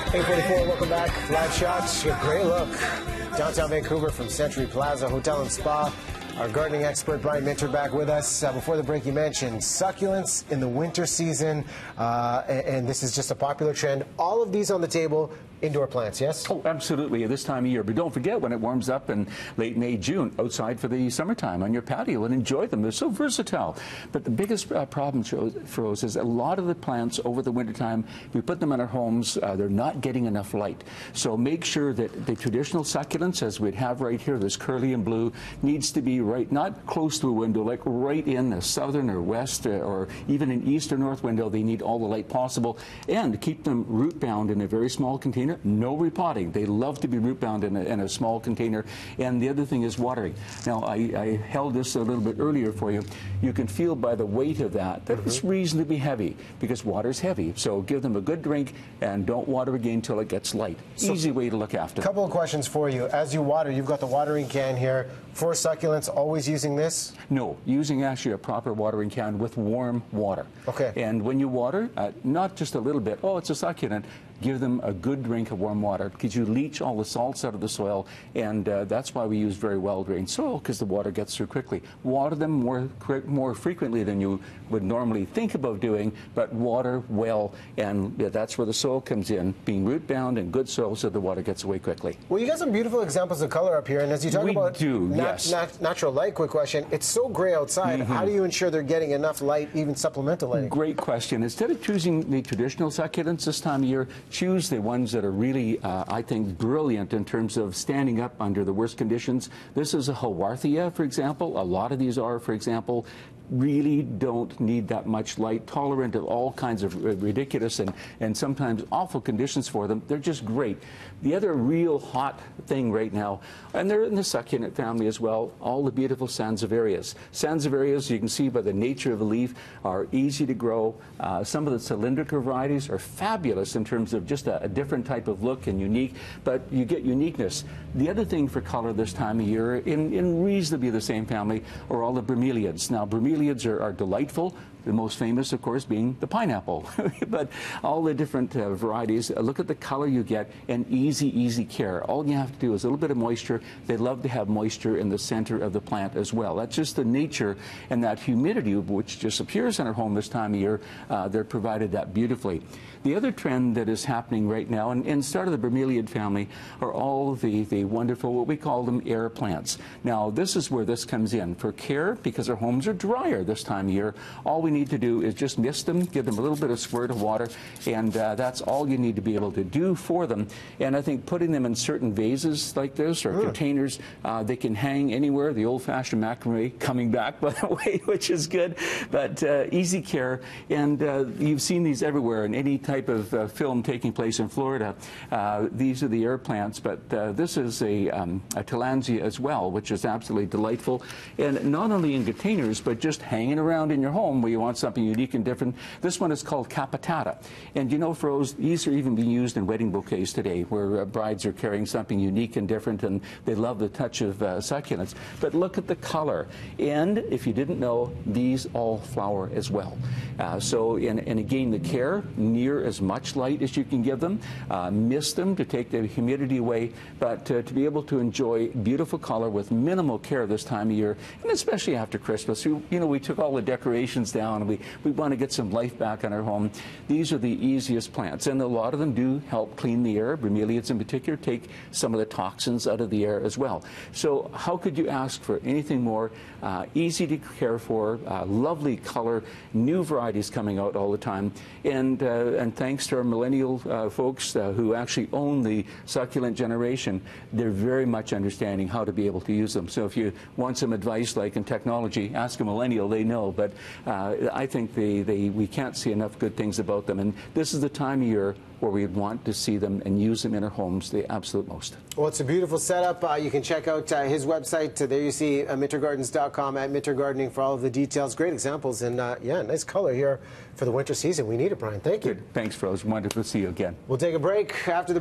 8:44, welcome back. Live shots, a great look. Downtown Vancouver from Century Plaza Hotel and Spa. Our gardening expert, Brian Minter, back with us. Before the break, you mentioned succulents in the winter season, and this is just a popular trend. All of these on the table, indoor plants, yes? Oh, absolutely, at this time of year. But don't forget, when it warms up in late May, June, outside for the summertime on your patio, and enjoy them. They're so versatile. But the biggest problem for us is a lot of the plants over the wintertime, we put them in our homes, they're not getting enough light. So make sure that the traditional succulents, as we'd have right here, this curly and blue, needs to be right, not close to a window, like right in the southern or west or even an east or north window. They need all the light possible, and keep them root bound in a very small container. No repotting. They love to be root bound in a small container. And the other thing is watering. Now, I held this a little bit earlier for you. You can feel by the weight of that it's reasonably heavy, because water's heavy. So give them a good drink and don't water again until it gets light. So, easy way to look after them. Couple of questions for you. As you water, you've got the watering can here. For succulents, always using this? No, using actually a proper watering can with warm water. Okay. And when you water, not just a little bit, oh, it's a succulent, give them a good drink of warm water, because you leach all the salts out of the soil, and that's why we use very well-drained soil, because the water gets through quickly. Water them more frequently than you would normally think about doing, but water well, and that's where the soil comes in, being root-bound and good soil, so the water gets away quickly. Well, you got some beautiful examples of color up here, and as you talk about natural light, quick question, it's so gray outside, how do you ensure they're getting enough light, even supplemental lighting? Great question. Instead of choosing the traditional succulents this time of year, choose the ones that are really, I think, brilliant in terms of standing up under the worst conditions. This is a Haworthia, for example. A lot of these are, for example, really don't need that much light, tolerant of all kinds of ridiculous and sometimes awful conditions for them. They're just great. The other real hot thing right now, and they're in the succulent family as well, all the beautiful Sansevierias. Sansevierias, you can see by the nature of the leaf, are easy to grow. Some of the cylindrical varieties are fabulous in terms of just a different type of look and unique, but you get uniqueness. The other thing for color this time of year, in reasonably the same family, are all the bromeliads. Now, bromeliads are delightful. The most famous, of course, being the pineapple. But all the different varieties, look at the color you get, and easy care. All you have to do is a little bit of moisture. They love to have moisture in the center of the plant as well. That's just the nature, and that humidity, which just appears in our home this time of year, they're provided that beautifully. The other trend that is happening right now, and start of the bromeliad family, are all the wonderful, what we call them, air plants. Now, this is where this comes in. For care, because our homes are drier this time of year, all we need to do is just mist them, give them a little bit of squirt of water, and that's all you need to be able to do for them. And I think putting them in certain vases like this, or containers, they can hang anywhere. The old-fashioned macrame coming back, by the way, which is good, but easy care. And you've seen these everywhere in any type of film taking place in Florida. These are the air plants, but this is a tillandsia as well, which is absolutely delightful. And not only in containers, but just hanging around in your home where you want something unique and different. This one is called capitata. And you know, Froze, these are even being used in wedding bouquets today, where brides are carrying something unique and different, and they love the touch of succulents. But look at the color. And if you didn't know, these all flower as well. And again, the care, near as much light as you can give them. Mist them to take the humidity away, but to be able to enjoy beautiful color with minimal care this time of year, and especially after Christmas. We took all the decorations down, and we want to get some life back in our home. These are the easiest plants, and a lot of them do help clean the air. Bromeliads in particular take some of the toxins out of the air as well. So how could you ask for anything more? Easy to care for, lovely color, new varieties coming out all the time, and thanks to our millennial folks who actually own the succulent generation, they're very much understanding how to be able to use them. So if you want some advice, like in technology, ask a millennial, they know. But I think we can't see enough good things about them, and this is the time of year where we want to see them and use them in our homes the absolute most. Well, it's a beautiful setup. You can check out his website. There you see mintergardens.com, at Minter Gardening, for all of the details. Great examples, and yeah, nice color here for the winter season. We need it, Brian. Thank you. Good. Thanks, Froze. Wonderful to see you again. We'll take a break after the